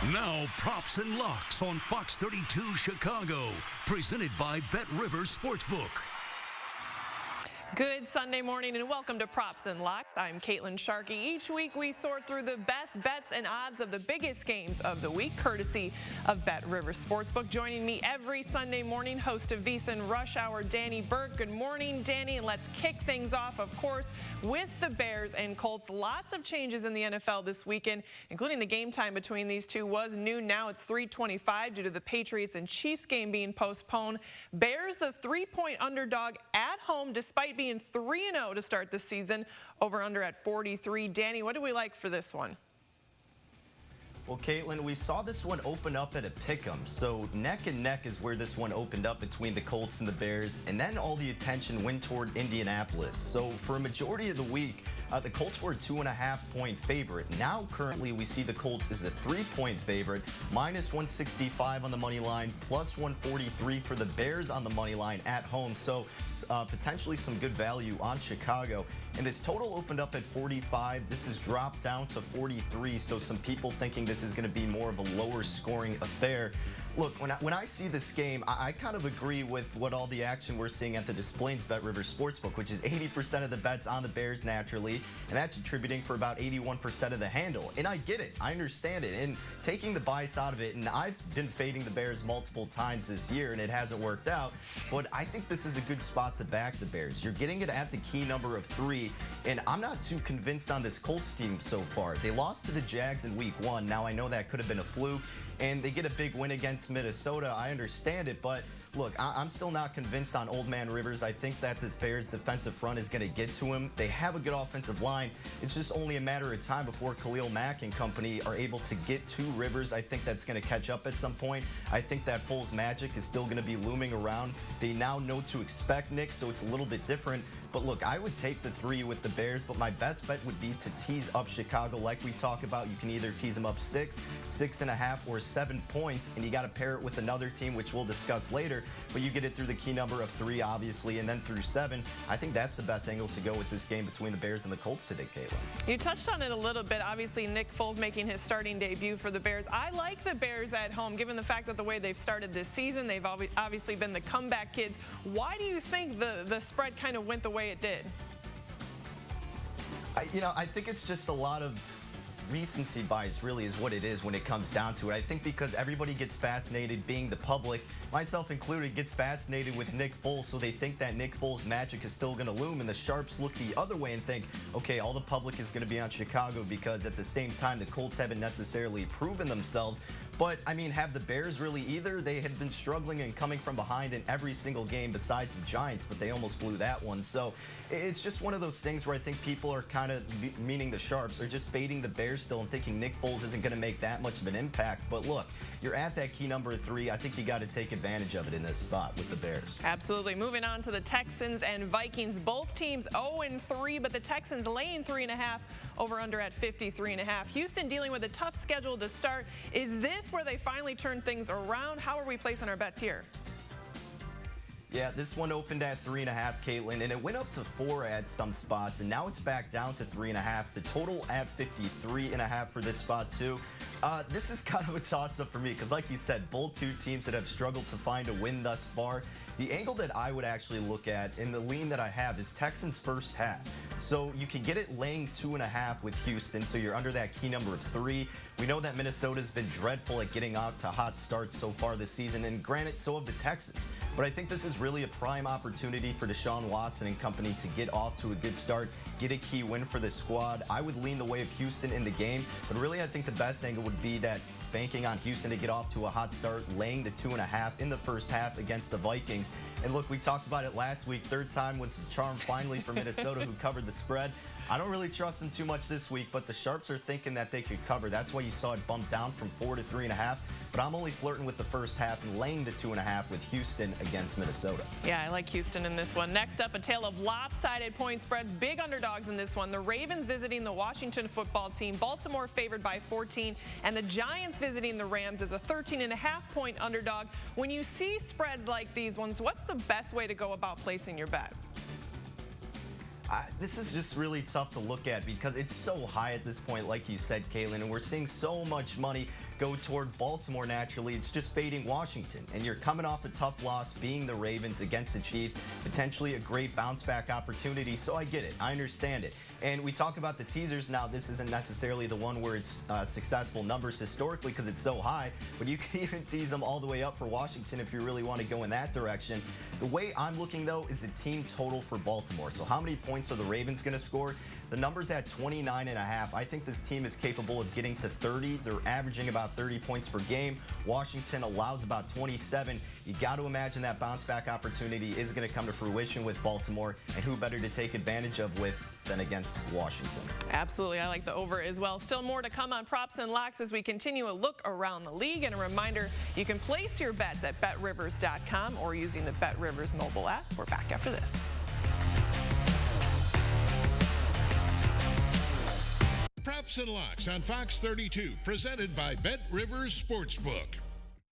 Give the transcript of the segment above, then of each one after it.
Now, Props and Locks on Fox 32 Chicago, presented by Bet Rivers Sportsbook. Good Sunday morning and welcome to Props and Locks. I'm Caitlin Sharkey. Each week we sort through the best bets and odds of the biggest games of the week, courtesy of Bet Rivers Sportsbook. Joining me every Sunday morning, host of VSiN Rush Hour, Danny Burke. Good morning, Danny, and let's kick things off, of course, with the Bears and Colts. Lots of changes in the NFL this weekend, including the game time between these two was noon. Now it's 3:25 due to the Patriots and Chiefs game being postponed. Bears the 3-point underdog at home despite being 3-0 to start the season. Over under at 43. Danny, what do we like for this one? Well, Caitlin, we saw this one open up at a pick'em. So neck and neck is where this one opened up between the Colts and the Bears. And then all the attention went toward Indianapolis. So for a majority of the week, the Colts were a 2.5-point favorite. Now, currently, we see the Colts as a 3-point favorite, minus 165 on the money line, plus 143 for the Bears on the money line at home. So potentially some good value on Chicago. And this total opened up at 45. This has dropped down to 43. So some people thinking this is going to be more of a lower scoring affair. Look, when I see this game, I kind of agree with what all the action we're seeing at the Displays Bet Rivers Sportsbook, which is 80% of the bets on the Bears naturally, and that's attributing for about 81% of the handle. And I get it. I understand it. And taking the bias out of it, and I've been fading the Bears multiple times this year, and it hasn't worked out, but I think this is a good spot to back the Bears. You're getting it at the key number of 3, and I'm not too convinced on this Colts team so far. They lost to the Jags in Week 1. Now, I know that could have been a fluke, and they get a big win against Minnesota. I understand it, but look, I'm still not convinced on Old Man Rivers. I think that this Bears defensive front is going to get to him. They have a good offensive line. It's just only a matter of time before Khalil Mack and company are able to get to Rivers. I think that's going to catch up at some point. I think that Foles magic is still going to be looming around. They now know to expect Nick, so it's a little bit different. But look, I would take the 3 with the Bears, but my best bet would be to tease up Chicago like we talk about. You can either tease them up 6, 6.5, or 7 points, and you got to pair it with another team, which we'll discuss later. But you get it through the key number of 3, obviously, and then through 7. I think that's the best angle to go with this game between the Bears and the Colts today, Caitlin. You touched on it a little bit. Obviously, Nick Foles making his starting debut for the Bears. I like the Bears at home, given the fact that the way they've started this season, they've obviously been the comeback kids. Why do you think the spread kind of went the way it did? I think it's just a lot of recency bias really is what it is when it comes down to it. I think because everybody gets fascinated, being the public, myself included, gets fascinated with Nick Foles, so they think that Nick Foles' magic is still going to loom, and the sharps look the other way and think, okay, all the public is going to be on Chicago because at the same time the Colts haven't necessarily proven themselves. But, I mean, have the Bears really either? They had been struggling and coming from behind in every single game besides the Giants, but they almost blew that one. So it's just one of those things where I think people are kind of, meaning the sharps, are just fading the Bears still and thinking Nick Foles isn't going to make that much of an impact. But look, you're at that key number of 3. I think you got to take advantage of it in this spot with the Bears. Absolutely. Moving on to the Texans and Vikings. Both teams 0-3, but the Texans laying 3.5, over under at 53.5. Houston dealing with a tough schedule to start. Is this where they finally turn things around? How are we placing our bets here? Yeah, this one opened at 3.5, Caitlin, and it went up to 4 at some spots, and now it's back down to 3.5. The total at 53.5 for this spot, too. This is kind of a toss-up for me because, like you said, both two teams that have struggled to find a win thus far. The angle that I would actually look at in the lean that I have is Texans first half. So you can get it laying 2.5 with Houston, so you're under that key number of 3. We know that Minnesota's been dreadful at getting out to hot starts so far this season, and granted, so have the Texans. But I think this is really a prime opportunity for Deshaun Watson and company to get off to a good start, get a key win for the squad. I would lean the way of Houston in the game, but really I think the best angle would be that banking on Houston to get off to a hot start, laying the 2.5 in the first half against the Vikings. And look, we talked about it last week. Third time was the charm finally for Minnesota, who covered the spread. I don't really trust them too much this week, but the Sharps are thinking that they could cover. That's why you saw it bump down from 4 to 3.5. But I'm only flirting with the first half and laying the 2.5 with Houston against Minnesota. Yeah, I like Houston in this one. Next up, a tale of lopsided point spreads. Big underdogs in this one. The Ravens visiting the Washington football team. Baltimore favored by 14. And the Giants visiting the Rams as a 13.5-point underdog. When you see spreads like these ones, what's the best way to go about placing your bet? This is just really tough to look at because it's so high at this point, like you said, Caitlin, and we're seeing so much money go toward Baltimore naturally. It's just fading Washington, and you're coming off a tough loss, being the Ravens against the Chiefs, potentially a great bounce-back opportunity, so I get it. I understand it. And we talk about the teasers now. This isn't necessarily the one where it's successful numbers historically because it's so high, but you can even tease them all the way up for Washington if you really want to go in that direction. The way I'm looking, though, is the team total for Baltimore. So how many points are the Ravens going to score? The number's at 29.5. I think this team is capable of getting to 30. They're averaging about 30 points per game. Washington allows about 27. You got to imagine that bounce-back opportunity is going to come to fruition with Baltimore, and who better to take advantage of with than against Washington. Absolutely. I like the over as well. Still more to come on props and locks as we continue a look around the league. And a reminder, you can place your bets at betrivers.com or using the BetRivers mobile app. We're back after this. Props and Locks on Fox 32, presented by BetRivers Sportsbook.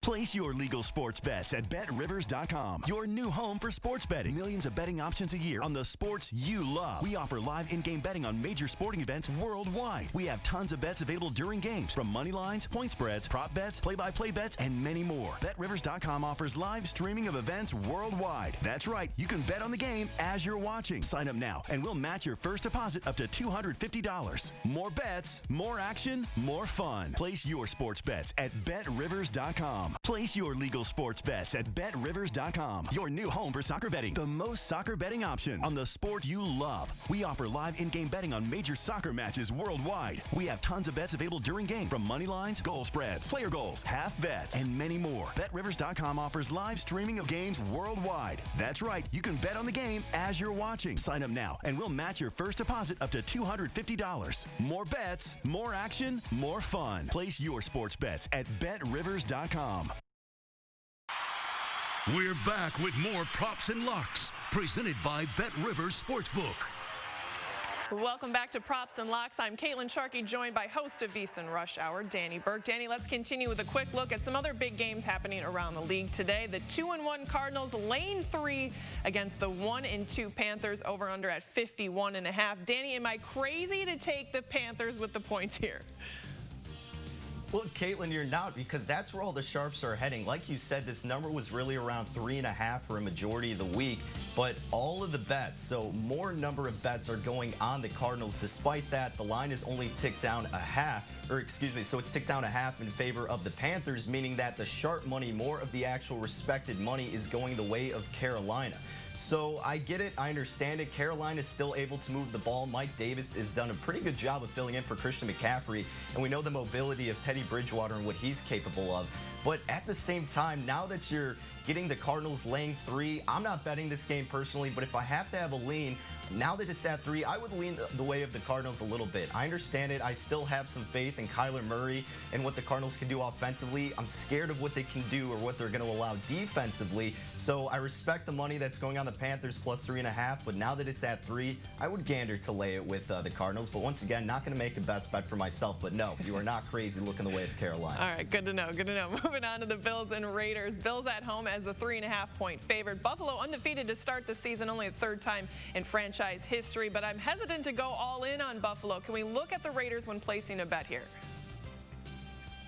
Place your legal sports bets at BetRivers.com, your new home for sports betting. Millions of betting options a year on the sports you love. We offer live in-game betting on major sporting events worldwide. We have tons of bets available during games, from money lines, point spreads, prop bets, play-by-play bets, and many more. BetRivers.com offers live streaming of events worldwide. That's right, you can bet on the game as you're watching. Sign up now, and we'll match your first deposit up to $250. More bets, more action, more fun. Place your sports bets at BetRivers.com. Place your legal sports bets at BetRivers.com, your new home for soccer betting. The most soccer betting options on the sport you love. We offer live in-game betting on major soccer matches worldwide. We have tons of bets available during game, from money lines, goal spreads, player goals, half bets, and many more. BetRivers.com offers live streaming of games worldwide. That's right, you can bet on the game as you're watching. Sign up now, and we'll match your first deposit up to $250. More bets, more action, more fun. Place your sports bets at BetRivers.com. We're back with more props and locks, presented by BetRivers Sportsbook. Welcome back to Props and Locks. I'm Caitlin Sharkey, joined by host of VSiN Rush Hour, Danny Burke. Danny, let's continue with a quick look at some other big games happening around the league today. The 2-1 Cardinals, lane 3 against the 1-2 Panthers, over under at 51.5. Danny, am I crazy to take the Panthers with the points here? Well, Caitlin, you're not, because that's where all the sharps are heading. Like you said, this number was really around 3.5 for a majority of the week, but all of the bets, so more number of bets are going on the Cardinals. Despite that, the line is only ticked down a half, or excuse me, so it's ticked down a half in favor of the Panthers, meaning that the sharp money, more of the actual respected money, is going the way of Carolina. So I get it. I understand it. Carolina is still able to move the ball. Mike Davis has done a pretty good job of filling in for Christian McCaffrey, and we know the mobility of Teddy Bridgewater and what he's capable of. But at the same time, now that you're getting the Cardinals laying 3, I'm not betting this game personally, but if I have to have a lean, now that it's at 3, I would lean the way of the Cardinals a little bit. I understand it. I still have some faith in Kyler Murray and what the Cardinals can do offensively. I'm scared of what they can do or what they're going to allow defensively. So I respect the money that's going on the Panthers plus 3.5, but now that it's at 3, I would gander to lay it with the Cardinals. But once again, not going to make a best bet for myself. But no, you are not crazy looking the way of Carolina. All right, good to know. Good to know. Moving on to the Bills and Raiders. Bills at home as the 3.5-point favorite. Buffalo undefeated to start the season, only the 3rd time in franchise history, but I'm hesitant to go all in on Buffalo. Can we look at the Raiders when placing a bet here?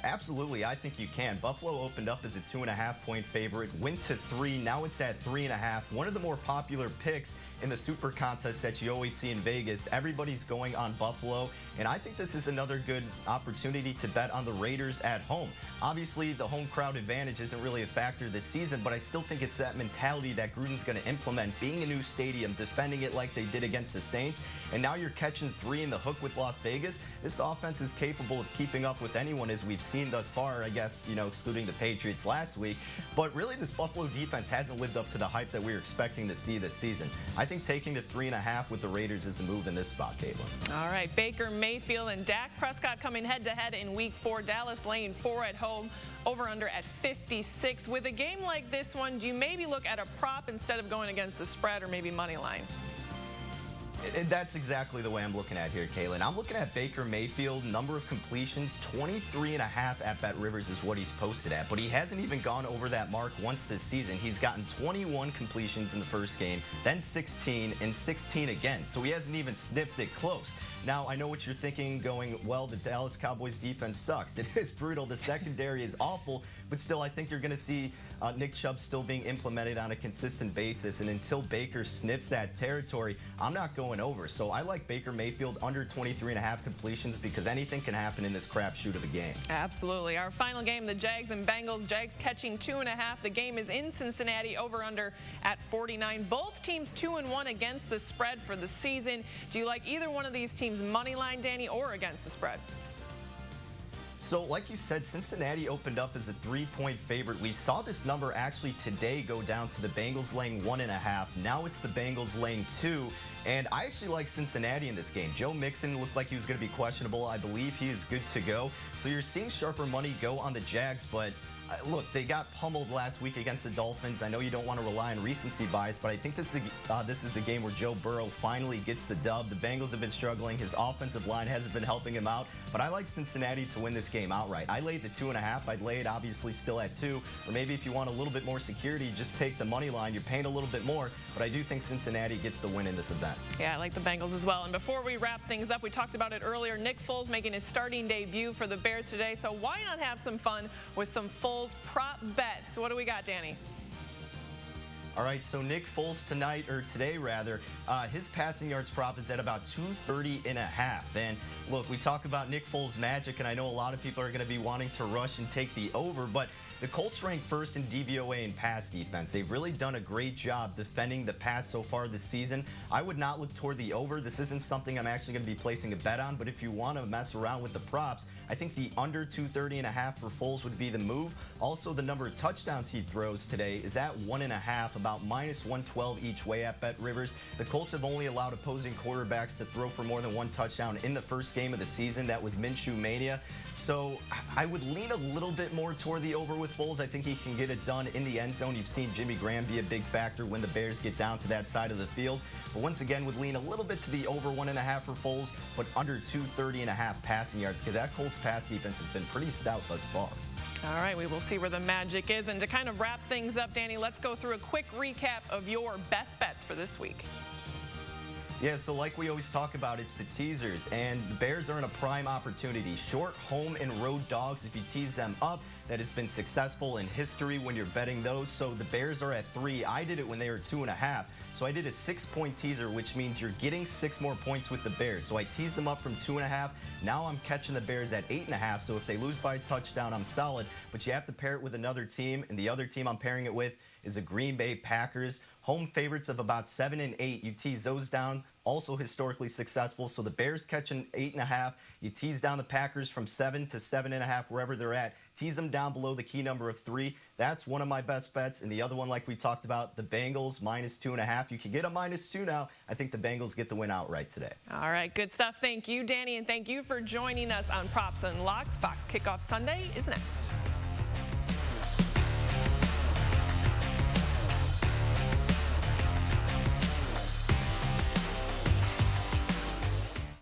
Absolutely, I think you can. Buffalo opened up as a 2.5-point favorite, went to 3, now it's at 3.5. One of the more popular picks in the Super Contest that you always see in Vegas. Everybody's going on Buffalo, and I think this is another good opportunity to bet on the Raiders at home. Obviously, the home crowd advantage isn't really a factor this season, but I still think it's that mentality that Gruden's going to implement, being a new stadium, defending it like they did against the Saints, and now you're catching 3 in the hook with Las Vegas. This offense is capable of keeping up with anyone, as we've seen thus far, I guess, excluding the Patriots last week. But really, this Buffalo defense hasn't lived up to the hype that we were expecting to see this season. I think taking the 3.5 with the Raiders is the move in this spot, Caitlin. All right, Baker Mayfield and Dak Prescott coming head-to-head in Week 4. Dallas laying 4 at home, over-under at 56. With a game like this one, do you maybe look at a prop instead of going against the spread, or maybe money line? That's exactly the way I'm looking at here, Kaylin. I'm looking at Baker Mayfield, number of completions, 23.5 at Bet Rivers is what he's posted at. But he hasn't even gone over that mark once this season. He's gotten 21 completions in the first game, then 16, and 16 again. So he hasn't even sniffed it close. Now, I know what you're thinking, going, well, the Dallas Cowboys defense sucks. It is brutal. The secondary is awful. But still, I think you're going to see Nick Chubb still being implemented on a consistent basis. And until Baker sniffs that territory, I'm not going over. So I like Baker Mayfield under 23.5 completions because anything can happen in this crapshoot of a game. Absolutely. Our final game, the Jags and Bengals. Jags catching 2.5. The game is in Cincinnati, over/under at 49. Both teams 2-1 against the spread for the season. Do you like either one of these teams money line, Danny, or against the spread? So, like you said, Cincinnati opened up as a 3-point favorite. We saw this number actually today go down to the Bengals laying 1.5. Now it's the Bengals laying 2. And I actually like Cincinnati in this game. Joe Mixon looked like he was going to be questionable. I believe he is good to go. So you're seeing sharper money go on the Jags, but look, they got pummeled last week against the Dolphins. I know you don't want to rely on recency bias, but I think this is the game where Joe Burrow finally gets the dub. The Bengals have been struggling. His offensive line hasn't been helping him out, but I like Cincinnati to win this game outright. I laid the 2.5. I'd lay it obviously still at 2, or maybe if you want a little bit more security, just take the money line. You're paying a little bit more, but I do think Cincinnati gets the win in this event. Yeah, I like the Bengals as well. And before we wrap things up, we talked about it earlier, Nick Foles making his starting debut for the Bears today, so why not have some fun with some Foles prop bets? What do we got, Danny? All right, so Nick Foles today, his passing yards prop is at about 230.5. And look, we talk about Nick Foles' magic, and I know a lot of people are going to be wanting to rush and take the over, but the Colts rank first in DVOA in pass defense. They've really done a great job defending the pass so far this season. I would not look toward the over. This isn't something I'm actually going to be placing a bet on, but if you want to mess around with the props, I think the under 230.5 for Foles would be the move. Also, the number of touchdowns he throws today is at 1.5, about -112 each way at Bet Rivers. The Colts have only allowed opposing quarterbacks to throw for more than 1 touchdown in the first game of the season. That was Minshew Mania. So I would lean a little bit more toward the over with Foles. I think he can get it done in the end zone. You've seen Jimmy Graham be a big factor when the Bears get down to that side of the field. But once again, would lean a little bit to the over 1.5 for Foles, but under 230.5 passing yards, because that Colts pass defense has been pretty stout thus far. All right, we will see where the magic is. And to kind of wrap things up, Danny, let's go through a quick recap of your best bets for this week. Yeah, so like we always talk about, it's the teasers, and the Bears are in a prime opportunity. Short home and road dogs, if you tease them up, that has been successful in history when you're betting those. So the Bears are at 3. I did it when they were 2.5. So I did a 6-point teaser, which means you're getting 6 more points with the Bears. So I teased them up from 2.5. Now I'm catching the Bears at 8.5. So if they lose by a touchdown, I'm solid. But you have to pair it with another team, and the other team I'm pairing it with is the Green Bay Packers. Home favorites of about 7 and 8. You tease those down, also historically successful. So the Bears catching 8.5. You tease down the Packers from 7 to 7.5, wherever they're at. Tease them down below the key number of 3. That's one of my best bets. And the other one, like we talked about, the Bengals -2.5. You can get a -2 now. I think the Bengals get the win outright today. All right, good stuff. Thank you, Danny, and thank you for joining us on Props and Locks. Fox Kickoff Sunday is next.